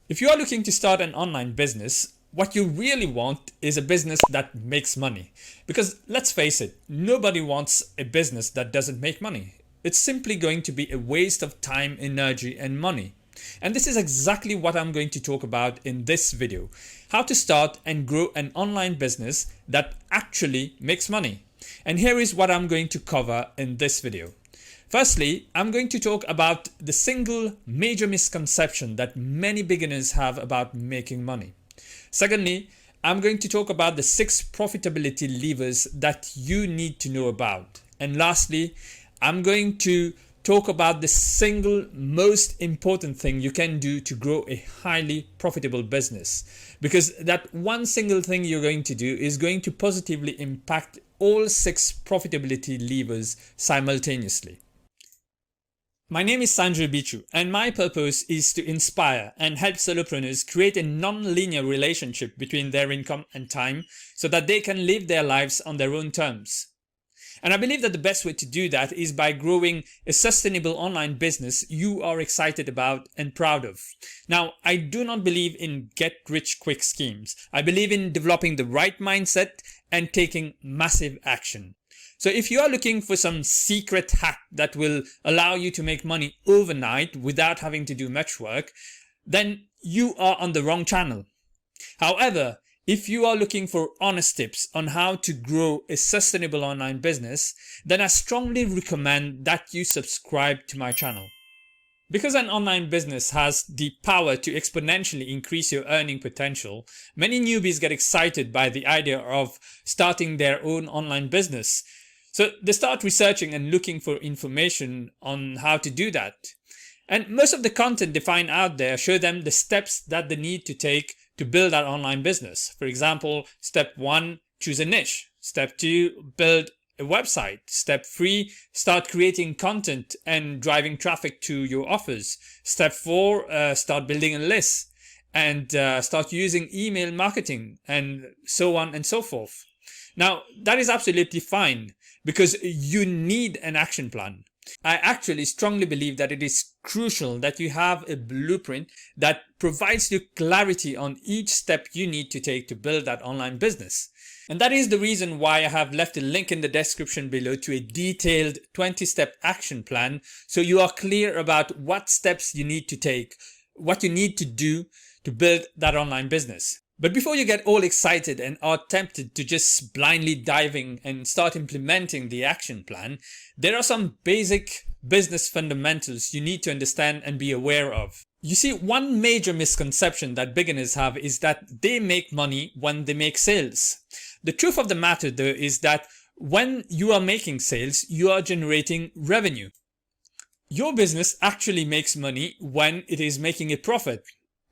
If you are looking to start an online business, what you really want is a business that makes money. Because let's face it, nobody wants a business that doesn't make money. It's simply going to be a waste of time, energy, and money. And this is exactly what I'm going to talk about in this video. How to start and grow an online business that actually makes money. And here is what I'm going to cover in this video. Firstly, I'm going to talk about the single major misconception that many beginners have about making money. Secondly, I'm going to talk about the 6 profitability levers that you need to know about. And lastly, I'm going to talk about the single most important thing you can do to grow a highly profitable business. Because that one single thing you're going to do is going to positively impact all 6 profitability levers simultaneously. My name is Sanjay Bichu, and my purpose is to inspire and help solopreneurs create a non-linear relationship between their income and time so that they can live their lives on their own terms. And I believe that the best way to do that is by growing a sustainable online business you are excited about and proud of. Now, I do not believe in get-rich-quick schemes. I believe in developing the right mindset and taking massive action. So if you are looking for some secret hack that will allow you to make money overnight without having to do much work, then you are on the wrong channel. However, if you are looking for honest tips on how to grow a sustainable online business, then I strongly recommend that you subscribe to my channel. Because an online business has the power to exponentially increase your earning potential, many newbies get excited by the idea of starting their own online business. So they start researching and looking for information on how to do that. And most of the content they find out there show them the steps that they need to take to build that online business. For example, step 1, choose a niche. Step 2, build a website. Step 3, start creating content and driving traffic to your offers. Step 4, start building a list and start using email marketing, and so on and so forth. Now, that is absolutely fine because you need an action plan. I actually strongly believe that it is crucial that you have a blueprint that provides you clarity on each step you need to take to build that online business. And that is the reason why I have left a link in the description below to a detailed 20-step action plan, so you are clear about what steps you need to take, what you need to do to build that online business. But before you get all excited and are tempted to just blindly dive in and start implementing the action plan, there are some basic business fundamentals you need to understand and be aware of. You see, one major misconception that beginners have is that they make money when they make sales. The truth of the matter though is that when you are making sales, you are generating revenue. Your business actually makes money when it is making a profit.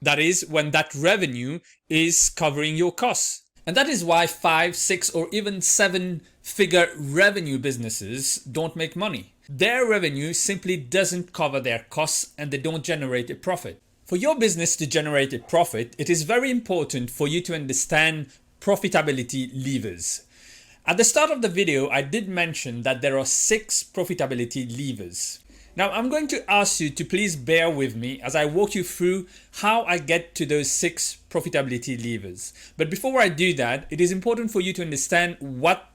That is, when that revenue is covering your costs. And that is why 5, 6 or even 7-figure revenue businesses don't make money. Their revenue simply doesn't cover their costs and they don't generate a profit. For your business to generate a profit, it is very important for you to understand profitability levers. At the start of the video, I did mention that there are 6 profitability levers. Now, I'm going to ask you to please bear with me as I walk you through how I get to those 6 profitability levers. But before I do that, it is important for you to understand what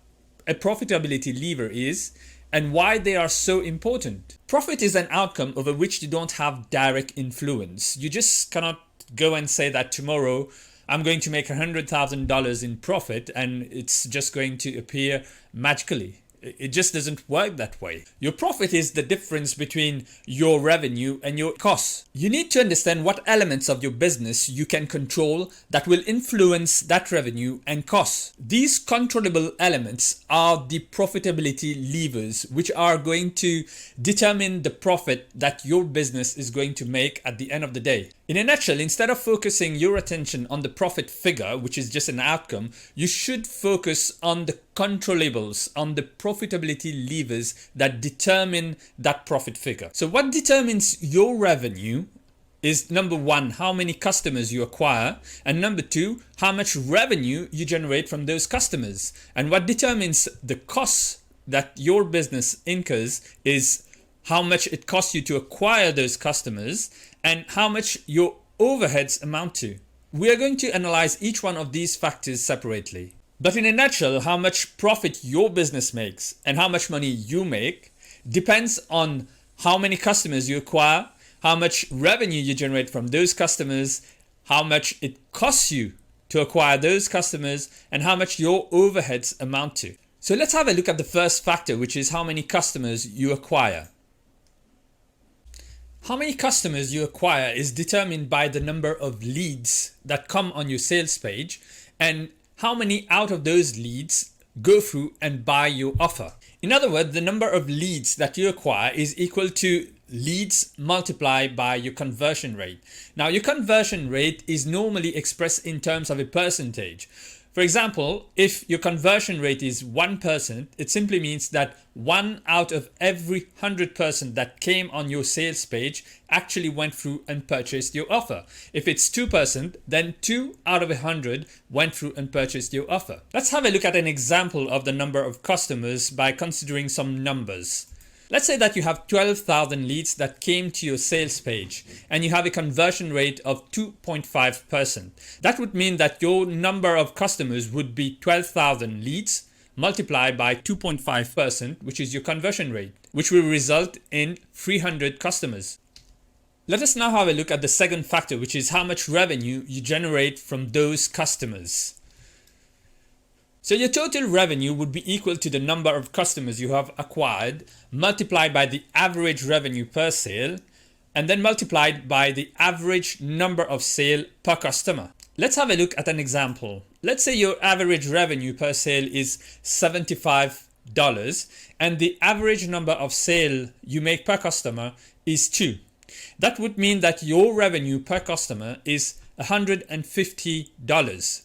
a profitability lever is and why they are so important. Profit is an outcome over which you don't have direct influence. You just cannot go and say that tomorrow I'm going to make $100,000 in profit and it's just going to appear magically. It just doesn't work that way. Your profit is the difference between your revenue and your costs. You need to understand what elements of your business you can control that will influence that revenue and costs. These controllable elements are the profitability levers, which are going to determine the profit that your business is going to make at the end of the day. In a nutshell, instead of focusing your attention on the profit figure, which is just an outcome, you should focus on the controllables, on the profitability levers that determine that profit figure. So what determines your revenue is, number 1, how many customers you acquire, and number 2, how much revenue you generate from those customers. And what determines the costs that your business incurs is how much it costs you to acquire those customers and how much your overheads amount to. We are going to analyze each one of these factors separately. But in a nutshell, how much profit your business makes and how much money you make depends on how many customers you acquire, how much revenue you generate from those customers, how much it costs you to acquire those customers, and how much your overheads amount to. So let's have a look at the first factor, which is how many customers you acquire. How many customers you acquire is determined by the number of leads that come on your sales page and how many out of those leads go through and buy your offer. In other words, the number of leads that you acquire is equal to leads multiplied by your conversion rate. Now, your conversion rate is normally expressed in terms of a percentage. For example, if your conversion rate is 1%, it simply means that 1 out of every 100% that came on your sales page actually went through and purchased your offer. If it's 2%, then 2 out of 100 went through and purchased your offer. Let's have a look at an example of the number of customers by considering some numbers. Let's say that you have 12,000 leads that came to your sales page and you have a conversion rate of 2.5%. That would mean that your number of customers would be 12,000 leads multiplied by 2.5%, which is your conversion rate, which will result in 300 customers. Let us now have a look at the second factor, which is how much revenue you generate from those customers. So your total revenue would be equal to the number of customers you have acquired multiplied by the average revenue per sale and then multiplied by the average number of sale per customer. Let's have a look at an example. Let's say your average revenue per sale is $75 and the average number of sale you make per customer is 2. That would mean that your revenue per customer is $150.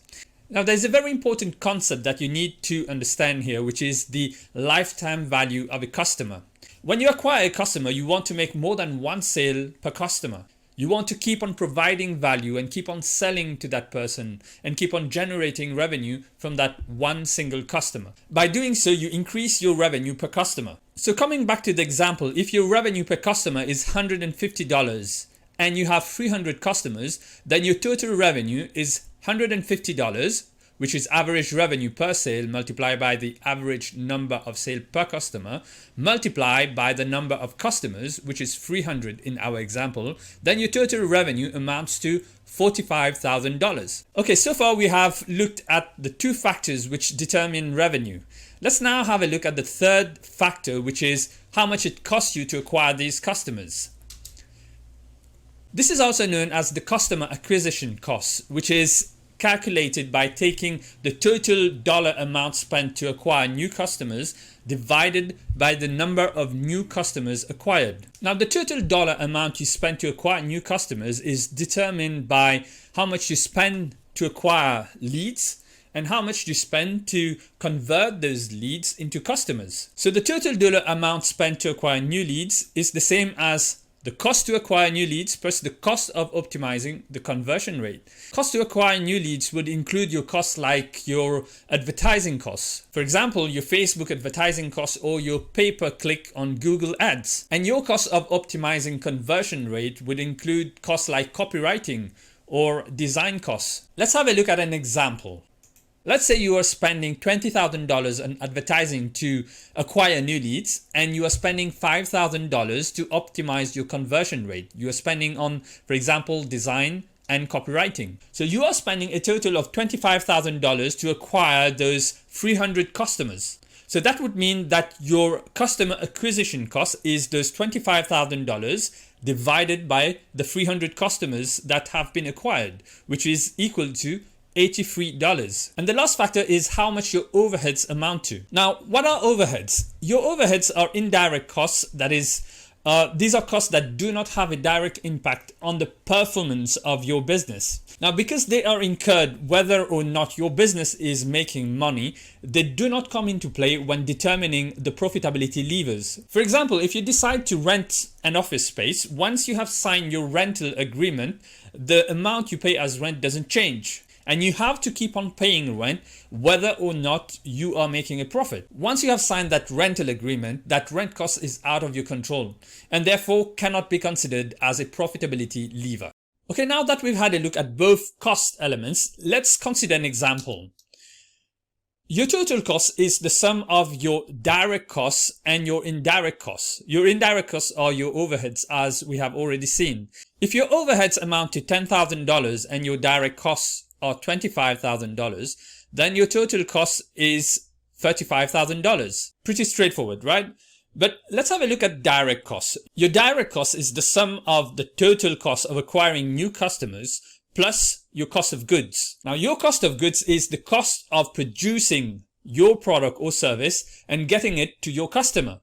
Now, there's a very important concept that you need to understand here, which is the lifetime value of a customer. When you acquire a customer, you want to make more than one sale per customer. You want to keep on providing value and keep on selling to that person and keep on generating revenue from that one single customer. By doing so, you increase your revenue per customer. So coming back to the example, if your revenue per customer is $150 and you have 300 customers, then your total revenue is $150, which is average revenue per sale multiplied by the average number of sale per customer multiplied by the number of customers, which is 300 in our example, then your total revenue amounts to $45,000. Okay, so far we have looked at the two factors which determine revenue. Let's now have a look at the third factor, which is how much it costs you to acquire these customers. This is also known as the customer acquisition cost, which is calculated by taking the total dollar amount spent to acquire new customers divided by the number of new customers acquired. Now, the total dollar amount you spend to acquire new customers is determined by how much you spend to acquire leads and how much you spend to convert those leads into customers. So the total dollar amount spent to acquire new leads is the same as the cost to acquire new leads plus the cost of optimizing the conversion rate. Cost to acquire new leads would include your costs like your advertising costs. For example, your Facebook advertising costs or your pay-per-click on Google Ads. And your cost of optimizing conversion rate would include costs like copywriting or design costs. Let's have a look at an example. Let's say you are spending $20,000 on advertising to acquire new leads and you are spending $5,000 to optimize your conversion rate. You are spending on, for example, design and copywriting. So you are spending a total of $25,000 to acquire those 300 customers. So that would mean that your customer acquisition cost is those $25,000 divided by the 300 customers that have been acquired, which is equal to $83. And the last factor is how much your overheads amount to. Now, what are overheads? Your overheads are indirect costs. That is, these are costs that do not have a direct impact on the performance of your business. Now, because they are incurred whether or not your business is making money, they do not come into play when determining the profitability levers. For example, if you decide to rent an office space, once you have signed your rental agreement, the amount you pay as rent doesn't change. And you have to keep on paying rent whether or not you are making a profit. Once you have signed that rental agreement, that rent cost is out of your control and therefore cannot be considered as a profitability lever. Okay, now that we've had a look at both cost elements, let's consider an example. Your total cost is the sum of your direct costs and your indirect costs. Your indirect costs are your overheads, as we have already seen. If your overheads amount to $10,000 and your direct costs are $25,000, then your total cost is $35,000. Pretty straightforward, right? But let's have a look at direct costs. Your direct cost is the sum of the total cost of acquiring new customers plus your cost of goods. Now, your cost of goods is the cost of producing your product or service and getting it to your customer.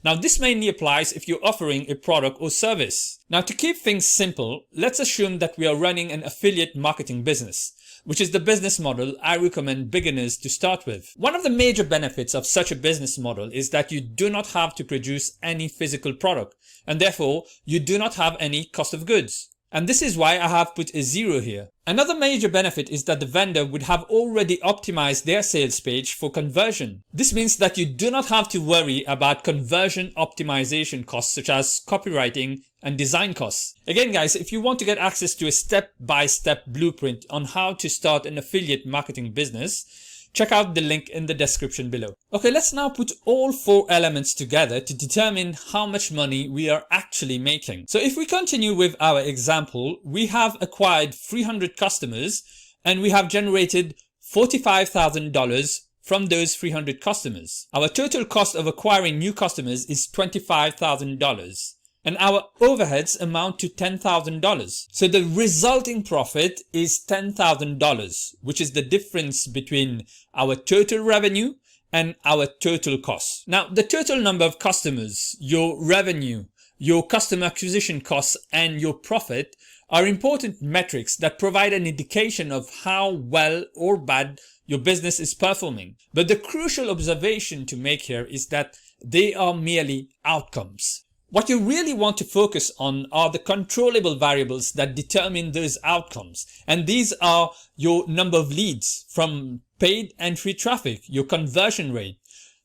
Now, this mainly applies if you're offering a product or service. Now, to keep things simple, let's assume that we are running an affiliate marketing business, which is the business model I recommend beginners to start with. One of the major benefits of such a business model is that you do not have to produce any physical product, and therefore you do not have any cost of goods. And this is why I have put a 0 here. Another major benefit is that the vendor would have already optimized their sales page for conversion. This means that you do not have to worry about conversion optimization costs such as copywriting and design costs. Again, guys, if you want to get access to a step-by-step blueprint on how to start an affiliate marketing business, check out the link in the description below. Okay, let's now put all 4 elements together to determine how much money we are actually making. So if we continue with our example, we have acquired 300 customers and we have generated $45,000 from those 300 customers. Our total cost of acquiring new customers is $25,000. And our overheads amount to $10,000. So the resulting profit is $10,000, which is the difference between our total revenue and our total cost. Now, the total number of customers, your revenue, your customer acquisition costs, and your profit are important metrics that provide an indication of how well or bad your business is performing. But the crucial observation to make here is that they are merely outcomes. What you really want to focus on are the controllable variables that determine those outcomes. And these are your number of leads from paid and free traffic, your conversion rate,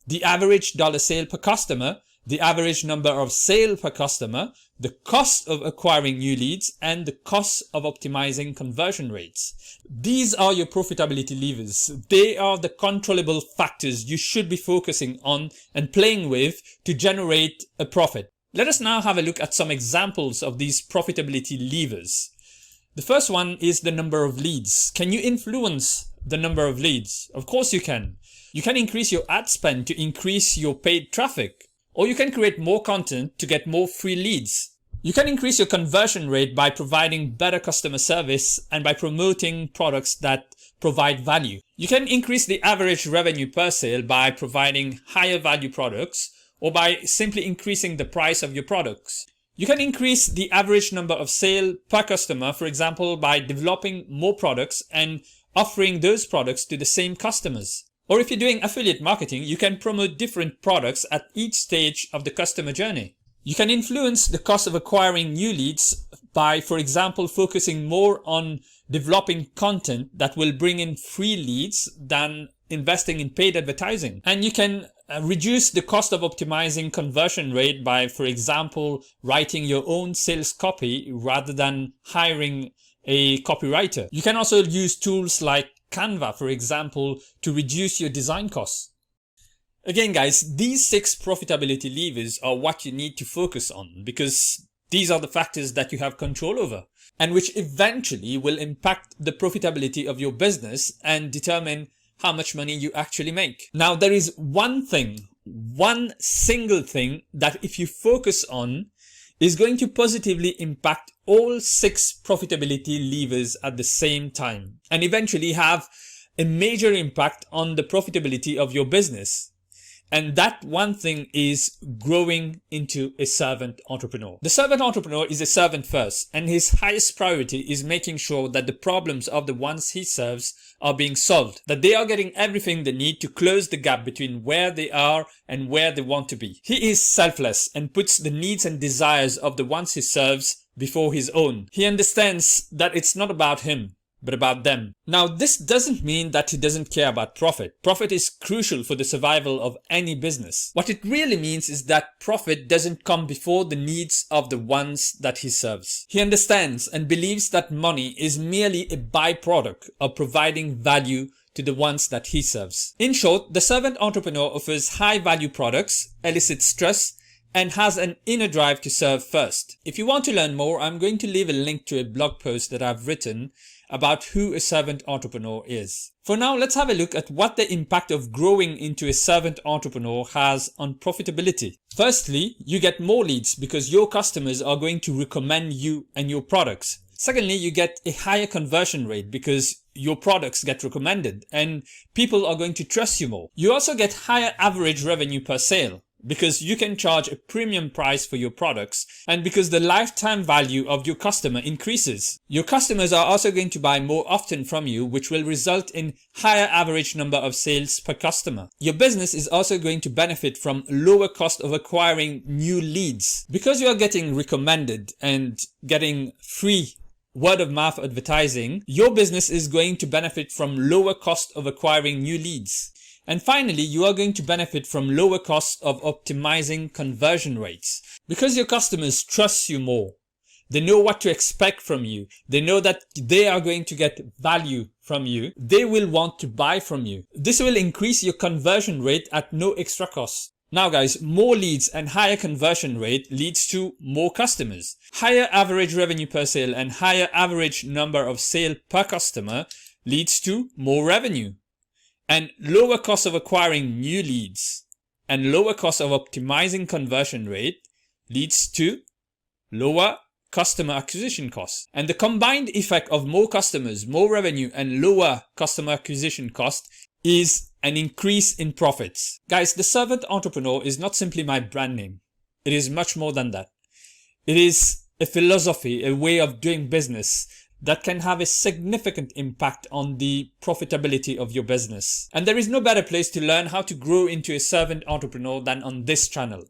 the average dollar sale per customer, the average number of sale per customer, the cost of acquiring new leads, and the cost of optimizing conversion rates. These are your profitability levers. They are the controllable factors you should be focusing on and playing with to generate a profit. Let us now have a look at some examples of these profitability levers. The first one is the number of leads. Can you influence the number of leads? Of course you can. You can increase your ad spend to increase your paid traffic, or you can create more content to get more free leads. You can increase your conversion rate by providing better customer service and by promoting products that provide value. You can increase the average revenue per sale by providing higher value products, or by simply increasing the price of your products. You can increase the average number of sale per customer, for example, by developing more products and offering those products to the same customers. Or if you're doing affiliate marketing, you can promote different products at each stage of the customer journey. You can influence the cost of acquiring new leads by, for example, focusing more on developing content that will bring in free leads than investing in paid advertising. And you can reduce the cost of optimizing conversion rate by, for example, writing your own sales copy rather than hiring a copywriter. You can also use tools like Canva, for example, to reduce your design costs. Again, guys, these 6 profitability levers are what you need to focus on because these are the factors that you have control over and which eventually will impact the profitability of your business and determine how much money you actually make. Now, there is one single thing that if you focus on is going to positively impact all 6 profitability levers at the same time and eventually have a major impact on the profitability of your business. And that one thing is growing into a servant entrepreneur. The servant entrepreneur is a servant first, and his highest priority is making sure that the problems of the ones he serves are being solved, that they are getting everything they need to close the gap between where they are and where they want to be. He is selfless and puts the needs and desires of the ones he serves before his own. He understands that it's not about him, but about them. Now, this doesn't mean that he doesn't care about profit. Profit is crucial for the survival of any business. What it really means is that profit doesn't come before the needs of the ones that he serves. He understands and believes that money is merely a byproduct of providing value to the ones that he serves. In short, the servant entrepreneur offers high value products, elicits trust, and has an inner drive to serve first. If you want to learn more, I'm going to leave a link to a blog post that I've written about who a servant entrepreneur is. For now, let's have a look at what the impact of growing into a servant entrepreneur has on profitability. Firstly, you get more leads because your customers are going to recommend you and your products. Secondly, you get a higher conversion rate because your products get recommended and people are going to trust you more. You also get higher average revenue per sale because you can charge a premium price for your products and because the lifetime value of your customer increases. Your customers are also going to buy more often from you, which will result in higher average number of sales per customer. Your business is also going to benefit from lower cost of acquiring new leads. Because you are getting recommended and getting free word of mouth advertising, your business is going to benefit from lower cost of acquiring new leads. And finally, you are going to benefit from lower costs of optimizing conversion rates. Because your customers trust you more, they know what to expect from you, they know that they are going to get value from you, they will want to buy from you. This will increase your conversion rate at no extra cost. Now guys, more leads and higher conversion rate leads to more customers. Higher average revenue per sale and higher average number of sale per customer leads to more revenue. And lower cost of acquiring new leads and lower cost of optimizing conversion rate leads to lower customer acquisition costs. And the combined effect of more customers, more revenue and lower customer acquisition cost is an increase in profits. Guys, the servant entrepreneur is not simply my brand name. It is much more than that. It is a philosophy, a way of doing business that can have a significant impact on the profitability of your business. And there is no better place to learn how to grow into a servant entrepreneur than on this channel.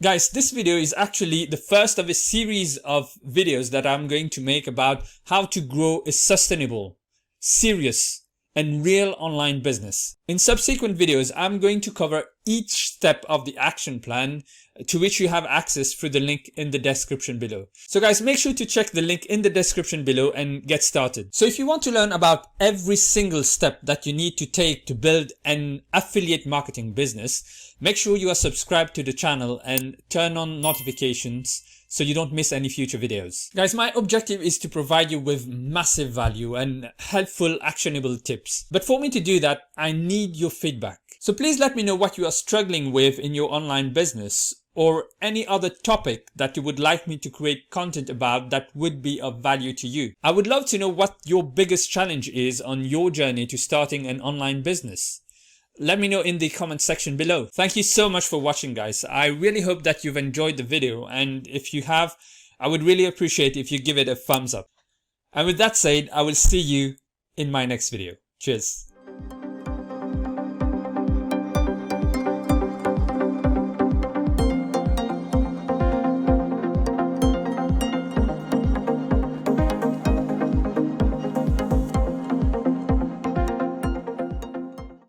Guys, this video is actually the first of a series of videos that I'm going to make about how to grow a sustainable, serious, and real online business. In subsequent videos, I'm going to cover each step of the action plan to which you have access through the link in the description below. So guys, make sure to check the link in the description below and get started. So if you want to learn about every single step that you need to take to build an affiliate marketing business, make sure you are subscribed to the channel and turn on notifications so you don't miss any future videos. Guys, my objective is to provide you with massive value and helpful actionable tips. But for me to do that, I need your feedback. So please let me know what you are struggling with in your online business or any other topic that you would like me to create content about that would be of value to you. I would love to know what your biggest challenge is on your journey to starting an online business. Let me know in the comment section below. Thank you so much for watching, guys. I really hope that you've enjoyed the video, and if you have, I would really appreciate if you give it a thumbs up. And with that said, I will see you in my next video. Cheers.